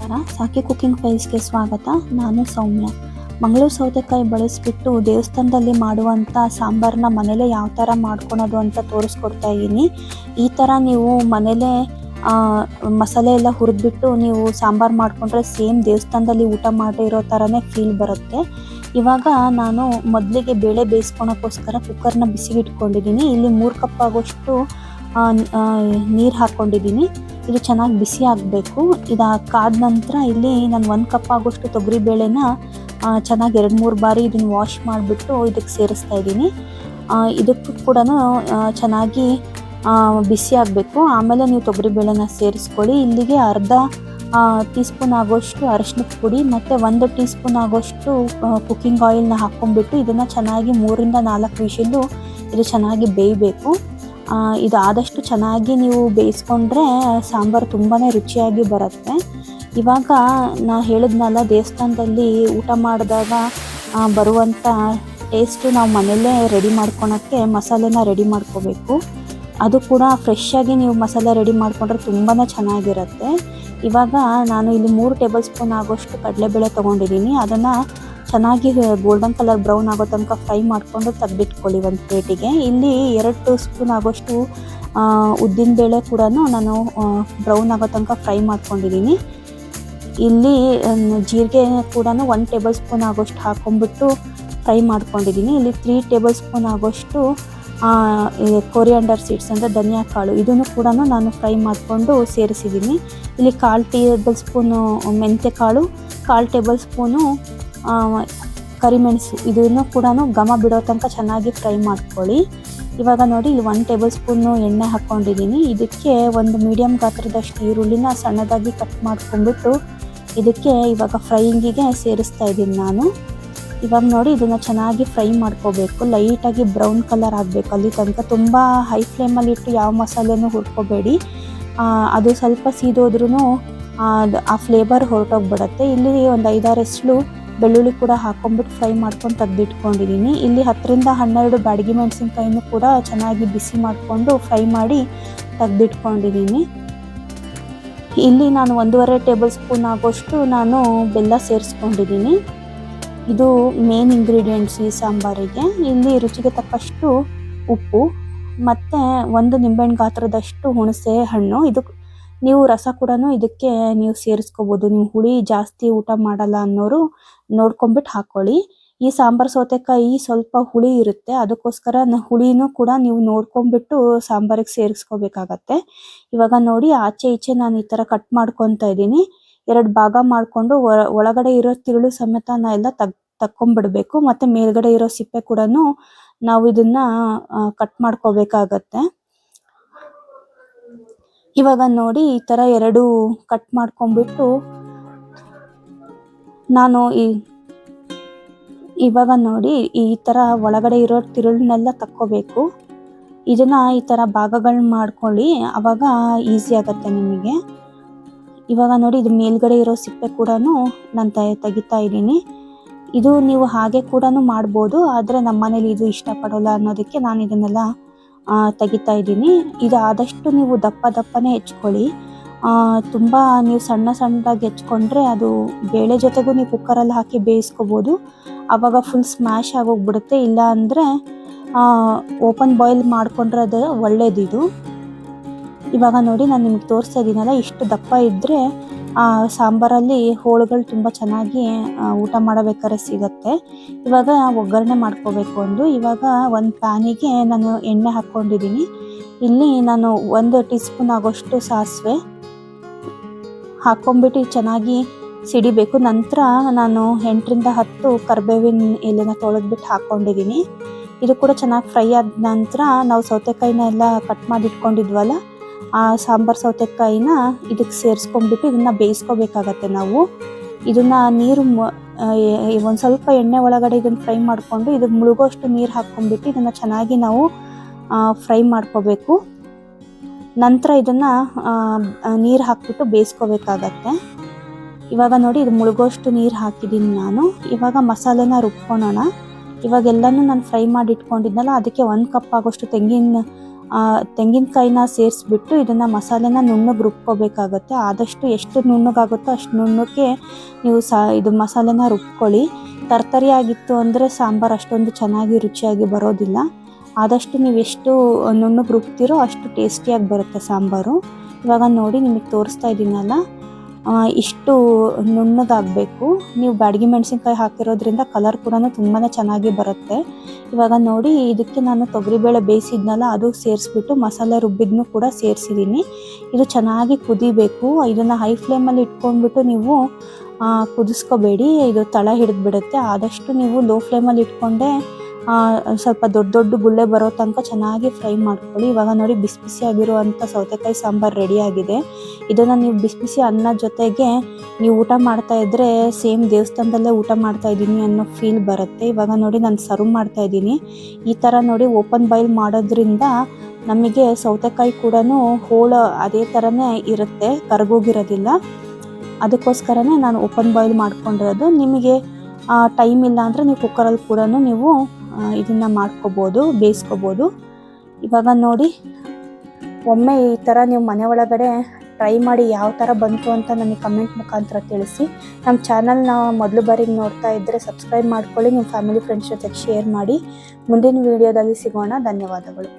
ನಮಸ್ಕಾರ, ಸಾಕಿ ಕುಕಿಂಗ್ ಫೈಲ್ಸ್ಗೆ ಸ್ವಾಗತ. ನಾನು ಸೌಮ್ಯ. ಮಂಗಳೂರು ಸೌತೆಕಾಯಿ ಬಳಸಿಬಿಟ್ಟು ದೇವಸ್ಥಾನದಲ್ಲಿ ಮಾಡುವಂಥ ಸಾಂಬಾರನ್ನ ಮನೇಲೇ ಯಾವ ಥರ ಮಾಡ್ಕೊಳೋದು ಅಂತ ತೋರಿಸ್ಕೊಡ್ತಾ ಇದ್ದೀನಿ. ಈ ಥರ ನೀವು ಮನೇಲೇ ಮಸಾಲೆ ಎಲ್ಲ ಹುರಿದ್ಬಿಟ್ಟು ನೀವು ಸಾಂಬಾರು ಮಾಡಿಕೊಂಡ್ರೆ ಸೇಮ್ ದೇವಸ್ಥಾನದಲ್ಲಿ ಊಟ ಮಾಡಿರೋ ಥರನೇ ಫೀಲ್ ಬರುತ್ತೆ. ಇವಾಗ ನಾನು ಮೊದಲಿಗೆ ಬೇಳೆ ಬೇಯಿಸ್ಕೊಳಕ್ಕೋಸ್ಕರ ಕುಕ್ಕರ್ನ ಬಿಸಿಗೆ ಇಟ್ಕೊಂಡಿದ್ದೀನಿ. ಇಲ್ಲಿ 3 ಕಪ್ ಆಗೋಷ್ಟು ನೀರು ಹಾಕ್ಕೊಂಡಿದ್ದೀನಿ. ಇದು ಚೆನ್ನಾಗಿ ಬಿಸಿ ಆಗಬೇಕು. ಇದು ಕಾದ ನಂತರ ಇಲ್ಲಿ ನಾನು 1 ಕಪ್ ಆಗೋಷ್ಟು ತೊಗರಿ ಬೇಳೆನ ಚೆನ್ನಾಗಿ 2-3 ಬಾರಿ ಇದನ್ನು ವಾಶ್ ಮಾಡಿಬಿಟ್ಟು ಇದಕ್ಕೆ ಸೇರಿಸ್ತಾ ಇದ್ದೀನಿ. ಇದಕ್ಕೂ ಕೂಡ ಚೆನ್ನಾಗಿ ಬಿಸಿ ಆಗಬೇಕು. ಆಮೇಲೆ ನೀವು ತೊಗರಿ ಬೇಳೆನ ಸೇರಿಸ್ಕೊಳ್ಳಿ. ಇಲ್ಲಿಗೆ ಅರ್ಧ ಟೀ ಸ್ಪೂನ್ ಆಗೋಷ್ಟು ಅರಿಶಿನದ ಪುಡಿ ಮತ್ತು 1 ಟೀ ಸ್ಪೂನ್ ಆಗೋಷ್ಟು ಕುಕ್ಕಿಂಗ್ ಆಯಿಲ್ನ ಹಾಕ್ಕೊಂಡ್ಬಿಟ್ಟು ಇದನ್ನು ಚೆನ್ನಾಗಿ 3-4 ವಿಷಿಲು ಇದು ಚೆನ್ನಾಗಿ ಬೇಯಬೇಕು. ಇದು ಆದಷ್ಟು ಚೆನ್ನಾಗಿ ನೀವು ಬೇಯಿಸ್ಕೊಂಡ್ರೆ ಸಾಂಬಾರು ತುಂಬಾ ರುಚಿಯಾಗಿ ಬರುತ್ತೆ. ಇವಾಗ ನಾನು ಹೇಳಿದ್ನಲ್ಲ, ದೇವಸ್ಥಾನದಲ್ಲಿ ಊಟ ಮಾಡಿದಾಗ ಬರುವಂಥ ಟೇಸ್ಟು ನಾವು ಮನೆಯಲ್ಲೇ ರೆಡಿ ಮಾಡ್ಕೊಳಕ್ಕೆ ಮಸಾಲೆನ ರೆಡಿ ಮಾಡ್ಕೋಬೇಕು. ಅದು ಕೂಡ ಫ್ರೆಶ್ಶಾಗಿ ನೀವು ಮಸಾಲೆ ರೆಡಿ ಮಾಡಿಕೊಂಡ್ರೆ ತುಂಬಾ ಚೆನ್ನಾಗಿರುತ್ತೆ. ಇವಾಗ ನಾನು ಇಲ್ಲಿ 3 ಟೇಬಲ್ ಸ್ಪೂನ್ ಆಗೋಷ್ಟು ಕಡಲೆಬೇಳೆ ತೊಗೊಂಡಿದ್ದೀನಿ. ಅದನ್ನು ಚೆನ್ನಾಗಿ ಗೋಲ್ಡನ್ ಕಲರ್ ಬ್ರೌನ್ ಆಗೋ ತನಕ ಫ್ರೈ ಮಾಡಿಕೊಂಡು ತೆಗೆದಿಟ್ಕೊಳ್ಳಿ ಒಂದು ಪ್ಲೇಟಿಗೆ. ಇಲ್ಲಿ 2 ಸ್ಪೂನ್ ಆಗೋಷ್ಟು ಉದ್ದಿನಬೇಳೆ ಕೂಡ ನಾನು ಬ್ರೌನ್ ಆಗೋ ತನಕ ಫ್ರೈ ಮಾಡ್ಕೊಂಡಿದ್ದೀನಿ. ಇಲ್ಲಿ ಜೀರಿಗೆ ಕೂಡ 1 ಟೇಬಲ್ ಸ್ಪೂನ್ ಆಗೋಷ್ಟು ಹಾಕ್ಕೊಂಡ್ಬಿಟ್ಟು ಫ್ರೈ ಮಾಡ್ಕೊಂಡಿದ್ದೀನಿ. ಇಲ್ಲಿ 3 ಟೇಬಲ್ ಸ್ಪೂನ್ ಆಗೋಷ್ಟು ಕೊರಿಯಾಂಡರ್ ಸೀಡ್ಸ್ ಅಂದರೆ ಧನಿಯಾ ಕಾಳು, ಇದನ್ನು ಕೂಡ ನಾನು ಫ್ರೈ ಮಾಡಿಕೊಂಡು ಸೇರಿಸಿದ್ದೀನಿ. ಇಲ್ಲಿ 1/4 ಟೇಬಲ್ ಸ್ಪೂನು ಮೆಂತ್ಯ ಕಾಳು, 1/4 ಟೇಬಲ್ ಸ್ಪೂನು ಕರಿಮೆಣಸು, ಇದನ್ನು ಕೂಡ ಘಮ ಬಿಡೋ ತನಕ ಚೆನ್ನಾಗಿ ಫ್ರೈ ಮಾಡ್ಕೊಳ್ಳಿ. ಇವಾಗ ನೋಡಿ, ಇಲ್ಲಿ 1 ಟೇಬಲ್ ಸ್ಪೂನು ಎಣ್ಣೆ ಹಾಕ್ಕೊಂಡಿದ್ದೀನಿ. ಇದಕ್ಕೆ ಒಂದು ಮೀಡಿಯಮ್ ಗಾತ್ರದಷ್ಟು ಈರುಳ್ಳಿನ ಸಣ್ಣದಾಗಿ ಕಟ್ ಮಾಡ್ಕೊಂಡ್ಬಿಟ್ಟು ಇದಕ್ಕೆ ಇವಾಗ ಫ್ರೈಯಿಂಗಿಗೆ ಸೇರಿಸ್ತಾ ಇದ್ದೀನಿ ನಾನು. ಇವಾಗ ನೋಡಿ, ಇದನ್ನು ಚೆನ್ನಾಗಿ ಫ್ರೈ ಮಾಡ್ಕೋಬೇಕು. ಲೈಟಾಗಿ ಬ್ರೌನ್ ಕಲರ್ ಆಗಬೇಕು ಅಲ್ಲಿ ತನಕ. ತುಂಬ ಹೈ ಫ್ಲೇಮಲ್ಲಿ ಇಟ್ಟು ಯಾವ ಮಸಾಲೆನೂ ಹುರ್ಕೋಬೇಡಿ. ಅದು ಸ್ವಲ್ಪ ಸೀದೋದ್ರೂ ಆ ಫ್ಲೇವರ್ ಹೊರಟೋಗ್ಬಿಡುತ್ತೆ. ಇಲ್ಲಿ ಒಂದು 5-6 ಎಸಳು ಬೆಳ್ಳುಳ್ಳಿ ಕೂಡ ಹಾಕ್ಕೊಂಡ್ಬಿಟ್ಟು ಫ್ರೈ ಮಾಡ್ಕೊಂಡು ತೆಗೆದಿಟ್ಕೊಂಡಿದ್ದೀನಿ. ಇಲ್ಲಿ 10-12 ಬ್ಯಾಡಗಿ ಮೆಣಸಿನ್ಕಾಯಿನೂ ಕೂಡ ಚೆನ್ನಾಗಿ ಬಿಸಿ ಮಾಡಿಕೊಂಡು ಫ್ರೈ ಮಾಡಿ ತೆಗೆದಿಟ್ಕೊಂಡಿದ್ದೀನಿ. ಇಲ್ಲಿ ನಾನು 1.5 ಟೇಬಲ್ ಸ್ಪೂನ್ ಆಗೋಷ್ಟು ನಾನು ಬೆಲ್ಲ ಸೇರಿಸ್ಕೊಂಡಿದ್ದೀನಿ. ಇದು ಮೇನ್ ಇಂಗ್ರೀಡಿಯೆಂಟ್ಸ್ ಈ ಸಾಂಬಾರಿಗೆ. ಇಲ್ಲಿ ರುಚಿಗೆ ತಕ್ಕಷ್ಟು ಉಪ್ಪು ಮತ್ತು 1 ನಿಂಬೆಹಣ್ಣು ಗಾತ್ರದಷ್ಟು ಹುಣಸೆ ಹಣ್ಣು. ಇದು ನೀವು ರಸ ಕೂಡ ಇದಕ್ಕೆ ನೀವು ಸೇರಿಸ್ಕೋಬೋದು. ನೀವು ಹುಳಿ ಜಾಸ್ತಿ ಊಟ ಮಾಡಲ್ಲ ಅನ್ನೋರು ನೋಡ್ಕೊಂಬಿಟ್ಟು ಹಾಕ್ಕೊಳ್ಳಿ. ಈ ಸಾಂಬಾರು ಸೌತೆಕಾಯಿ ಸ್ವಲ್ಪ ಹುಳಿ ಇರುತ್ತೆ, ಅದಕ್ಕೋಸ್ಕರ ಹುಳಿನೂ ಕೂಡ ನೀವು ನೋಡ್ಕೊಂಬಿಟ್ಟು ಸಾಂಬಾರಿಗೆ ಸೇರಿಸ್ಕೋಬೇಕಾಗತ್ತೆ. ಇವಾಗ ನೋಡಿ, ಆಚೆ ಈಚೆ ನಾನು ಈ ಥರ ಕಟ್ ಮಾಡ್ಕೊತಾ ಇದ್ದೀನಿ. 2 ಭಾಗ ಮಾಡಿಕೊಂಡು ಒಳಗಡೆ ಇರೋ ತಿರುಳು ಸಮೇತ ಎಲ್ಲ ತಕ್ಕೊಂಬಿಡಬೇಕು. ಮತ್ತು ಮೇಲ್ಗಡೆ ಇರೋ ಸಿಪ್ಪೆ ಕೂಡ ನಾವು ಇದನ್ನು ಕಟ್ ಮಾಡ್ಕೋಬೇಕಾಗತ್ತೆ. ಇವಾಗ ನೋಡಿ, ಈ ಥರ 2 ಕಟ್ ಮಾಡ್ಕೊಂಬಿಟ್ಟು ನಾನು ಇವಾಗ ನೋಡಿ ಈ ಥರ ಒಳಗಡೆ ಇರೋ ತಿರುಳನ್ನೆಲ್ಲ ತಕ್ಕೋಬೇಕು. ಇದನ್ನು ಈ ಥರ ಭಾಗಗಳನ್ನ ಮಾಡ್ಕೊಳ್ಳಿ, ಆವಾಗ ಈಸಿ ಆಗುತ್ತೆ ನಿಮಗೆ. ಇವಾಗ ನೋಡಿ, ಇದು ಮೇಲ್ಗಡೆ ಇರೋ ಸಿಪ್ಪೆ ಕೂಡ ನಾನು ತೆಗಿತಾ ಇದ್ದೀನಿ. ಇದು ನೀವು ಹಾಗೆ ಕೂಡ ಮಾಡ್ಬೋದು, ಆದರೆ ನಮ್ಮ ಮನೇಲಿ ಇದು ಇಷ್ಟಪಡೋಲ್ಲ ಅನ್ನೋದಕ್ಕೆ ನಾನು ಇದನ್ನೆಲ್ಲ ತೆಗಿತಾ ಇದ್ದೀನಿ. ಇದು ಆದಷ್ಟು ನೀವು ದಪ್ಪನೇ ಹೆಚ್ಕೊಳ್ಳಿ. ತುಂಬ ನೀವು ಸಣ್ಣದಾಗಿ ಹೆಚ್ಕೊಂಡ್ರೆ ಅದು ಬೇಳೆ ಜೊತೆಗೂ ನೀವು ಕುಕ್ಕರಲ್ಲಿ ಹಾಕಿ ಬೇಯಿಸ್ಕೋಬೋದು. ಆವಾಗ ಫುಲ್ ಸ್ಮ್ಯಾಶ್ ಆಗೋಗ್ಬಿಡುತ್ತೆ. ಇಲ್ಲ ಅಂದರೆ ಓಪನ್ ಬಾಯ್ಲ್ ಮಾಡಿಕೊಂಡ್ರೆ ಅದು ಒಳ್ಳೇದಿದು. ಇವಾಗ ನೋಡಿ, ನಾನು ನಿಮ್ಗೆ ತೋರಿಸ್ತಾ ಇದ್ದೀನಲ್ಲ, ಇಷ್ಟು ದಪ್ಪ ಇದ್ದರೆ ಸಾಂಬಾರಲ್ಲಿ ಹೋಳುಗಳು ತುಂಬ ಚೆನ್ನಾಗಿ ಊಟ ಮಾಡಬೇಕಾದ್ರೆ ಸಿಗುತ್ತೆ. ಇವಾಗ ಒಗ್ಗರಣೆ ಮಾಡ್ಕೋಬೇಕು. ಇವಾಗ ಒಂದು ಪ್ಯಾನಿಗೆ ನಾನು ಎಣ್ಣೆ ಹಾಕ್ಕೊಂಡಿದ್ದೀನಿ. ಇಲ್ಲಿ ನಾನು 1 ಟೀ ಸ್ಪೂನ್ ಆಗೋಷ್ಟು ಸಾಸಿವೆ ಹಾಕ್ಕೊಂಬಿಟ್ಟು ಚೆನ್ನಾಗಿ ಸಿಡಿಬೇಕು. ನಂತರ ನಾನು 8-10 ಕರಿಬೇವಿನ ಎಲೆನ ತೊಳೆದ್ಬಿಟ್ಟು ಹಾಕ್ಕೊಂಡಿದ್ದೀನಿ. ಇದು ಕೂಡ ಚೆನ್ನಾಗಿ ಫ್ರೈ ಆದ ನಂತರ ನಾವು ಸೌತೆಕಾಯಿನ ಎಲ್ಲ ಕಟ್ ಮಾಡಿ ಇಟ್ಕೊಂಡಿದ್ವಲ್ಲ, ಆ ಸಾಂಬಾರು ಸೌತೆಕಾಯಿನ ಇದಕ್ಕೆ ಸೇರಿಸ್ಕೊಂಡ್ಬಿಟ್ಟು ಇದನ್ನು ಬೇಯಿಸ್ಕೋಬೇಕಾಗತ್ತೆ. ನಾವು ಇದನ್ನು ನೀರು ಒಂದು ಸ್ವಲ್ಪ ಎಣ್ಣೆ ಒಳಗಡೆ ಇದನ್ನು ಫ್ರೈ ಮಾಡಿಕೊಂಡು ಇದಕ್ಕೆ ಮುಳುಗೋಷ್ಟು ನೀರು ಹಾಕ್ಕೊಂಡ್ಬಿಟ್ಟು ಇದನ್ನು ಚೆನ್ನಾಗಿ ನಾವು ಫ್ರೈ ಮಾಡ್ಕೋಬೇಕು. ನಂತರ ಇದನ್ನು ನೀರು ಹಾಕ್ಬಿಟ್ಟು ಬೇಯಿಸ್ಕೋಬೇಕಾಗತ್ತೆ. ಇವಾಗ ನೋಡಿ, ಇದು ಮುಳುಗೋಷ್ಟು ನೀರು ಹಾಕಿದ್ದೀನಿ ನಾನು. ಇವಾಗ ಮಸಾಲೆನ ರುಬ್ಕೊಳ್ಳೋಣ. ಇವಾಗೆಲ್ಲನೂ ನಾನು ಫ್ರೈ ಮಾಡಿ ಇಟ್ಕೊಂಡಿದ್ನಲ್ಲ, ಅದಕ್ಕೆ 1 ಕಪ್ ಆಗೋಷ್ಟು ತೆಂಗಿನ ತೆಂಗಿನಕಾಯಿನ ಸೇರಿಸ್ಬಿಟ್ಟು ಇದನ್ನು ಮಸಾಲೆನ ನುಣ್ಣಗೆ ರುಬ್ಕೋಬೇಕಾಗುತ್ತೆ. ಆದಷ್ಟು ಎಷ್ಟು ನುಣ್ಣಗಾಗುತ್ತೋ ಅಷ್ಟು ನುಣ್ಣಕ್ಕೆ ನೀವು ಇದು ಮಸಾಲೆನ ರುಬ್ಕೊಳ್ಳಿ. ತರ್ತರಿಯಾಗಿತ್ತು ಅಂದರೆ ಸಾಂಬಾರು ಅಷ್ಟೊಂದು ಚೆನ್ನಾಗಿ ರುಚಿಯಾಗಿ ಬರೋದಿಲ್ಲ. ಆದಷ್ಟು ನೀವು ಎಷ್ಟು ನುಣ್ಣಗೆ ರುಬ್ತೀರೋ ಅಷ್ಟು ಟೇಸ್ಟಿಯಾಗಿ ಬರುತ್ತೆ ಸಾಂಬಾರು. ಇವಾಗ ನೋಡಿ ನಿಮಗೆ ತೋರಿಸ್ತಾ ಇದ್ದೀನಲ್ಲ, ಇಷ್ಟು ನುಣ್ಣಗಾಗಬೇಕು. ನೀವು ಬ್ಯಾಡಗಿ ಮೆಣಸಿನ್ಕಾಯಿ ಹಾಕಿರೋದ್ರಿಂದ ಕಲರ್ ಕೂಡ ತುಂಬಾ ಚೆನ್ನಾಗಿ ಬರುತ್ತೆ. ಇವಾಗ ನೋಡಿ ಇದಕ್ಕೆ ನಾನು ತೊಗರಿಬೇಳೆ ಬೇಯಿಸಿದ್ನಲ್ಲ ಅದು ಸೇರಿಸ್ಬಿಟ್ಟು ಮಸಾಲೆ ರುಬ್ಬಿದ್ನೂ ಕೂಡ ಸೇರಿಸಿದ್ದೀನಿ. ಇದು ಚೆನ್ನಾಗಿ ಕುದಿಬೇಕು. ಇದನ್ನು ಹೈ ಫ್ಲೇಮಲ್ಲಿ ಇಟ್ಕೊಂಡ್ಬಿಟ್ಟು ನೀವು ಕುದಿಸ್ಕೋಬೇಡಿ, ಇದು ತಳ ಹಿಡಿದ್ಬಿಡುತ್ತೆ. ಆದಷ್ಟು ನೀವು ಲೋ ಫ್ಲೇಮಲ್ಲಿ ಇಟ್ಕೊಂಡೆ ಸ್ವಲ್ಪ ದೊಡ್ಡ ದೊಡ್ಡ ಗುಳ್ಳೆ ಬರೋ ತನಕ ಚೆನ್ನಾಗಿ ಫ್ರೈ ಮಾಡ್ಕೊಳ್ಳಿ. ಇವಾಗ ನೋಡಿ ಬಿಸಿ ಬಿಸಿಯಾಗಿರುವಂಥ ಸೌತೆಕಾಯಿ ಸಾಂಬಾರು ರೆಡಿಯಾಗಿದೆ. ಇದನ್ನು ನೀವು ಬಿಸಿ ಬಿಸಿ ಅನ್ನ ಜೊತೆಗೆ ನೀವು ಊಟ ಮಾಡ್ತಾ ಇದ್ದರೆ ಸೇಮ್ ದೇವಸ್ಥಾನದಲ್ಲೇ ಊಟ ಮಾಡ್ತಾ ಇದ್ದೀನಿ ಅನ್ನೋ ಫೀಲ್ ಬರುತ್ತೆ. ಇವಾಗ ನೋಡಿ ನಾನು ಸರ್ವ್ ಮಾಡ್ತಾ ಇದ್ದೀನಿ. ಈ ಥರ ನೋಡಿ ಓಪನ್ ಬಾಯ್ಲ್ ಮಾಡೋದ್ರಿಂದ ನಮಗೆ ಸೌತೆಕಾಯಿ ಕೂಡ ಹೋಳು ಅದೇ ಥರನೇ ಇರುತ್ತೆ, ಕರಗೋಗಿರೋದಿಲ್ಲ. ಅದಕ್ಕೋಸ್ಕರನೇ ನಾನು ಓಪನ್ ಬಾಯ್ಲ್ ಮಾಡ್ಕೊಂಡಿರೋದು. ನಿಮಗೆ ಟೈಮ್ ಇಲ್ಲ ಅಂದರೆ ನೀವು ಕುಕ್ಕರಲ್ಲಿ ಕೂಡ ನೀವು ಇದನ್ನು ಮಾಡ್ಕೋಬೋದು, ಬೇಯಿಸ್ಕೋಬೋದು. ಇವಾಗ ನೋಡಿ ಒಮ್ಮೆ ಈ ಥರ ನೀವು ಮನೆ ಒಳಗಡೆ ಟ್ರೈ ಮಾಡಿ ಯಾವ ಥರ ಬಂತು ಅಂತ ನನಗೆ ಕಮೆಂಟ್ ಮುಖಾಂತರ ತಿಳಿಸಿ. ನಮ್ಮ ಚಾನಲ್ನ ಮೊದಲು ಬಾರಿಗೆ ನೋಡ್ತಾ ಇದ್ದರೆ ಸಬ್ಸ್ಕ್ರೈಬ್ ಮಾಡ್ಕೊಳ್ಳಿ, ನಿಮ್ಮ ಫ್ಯಾಮಿಲಿ ಫ್ರೆಂಡ್ಸ್ ಜೊತೆಗೆ ಶೇರ್ ಮಾಡಿ. ಮುಂದಿನ ವಿಡಿಯೋದಲ್ಲಿ ಸಿಗೋಣ. ಧನ್ಯವಾದಗಳು.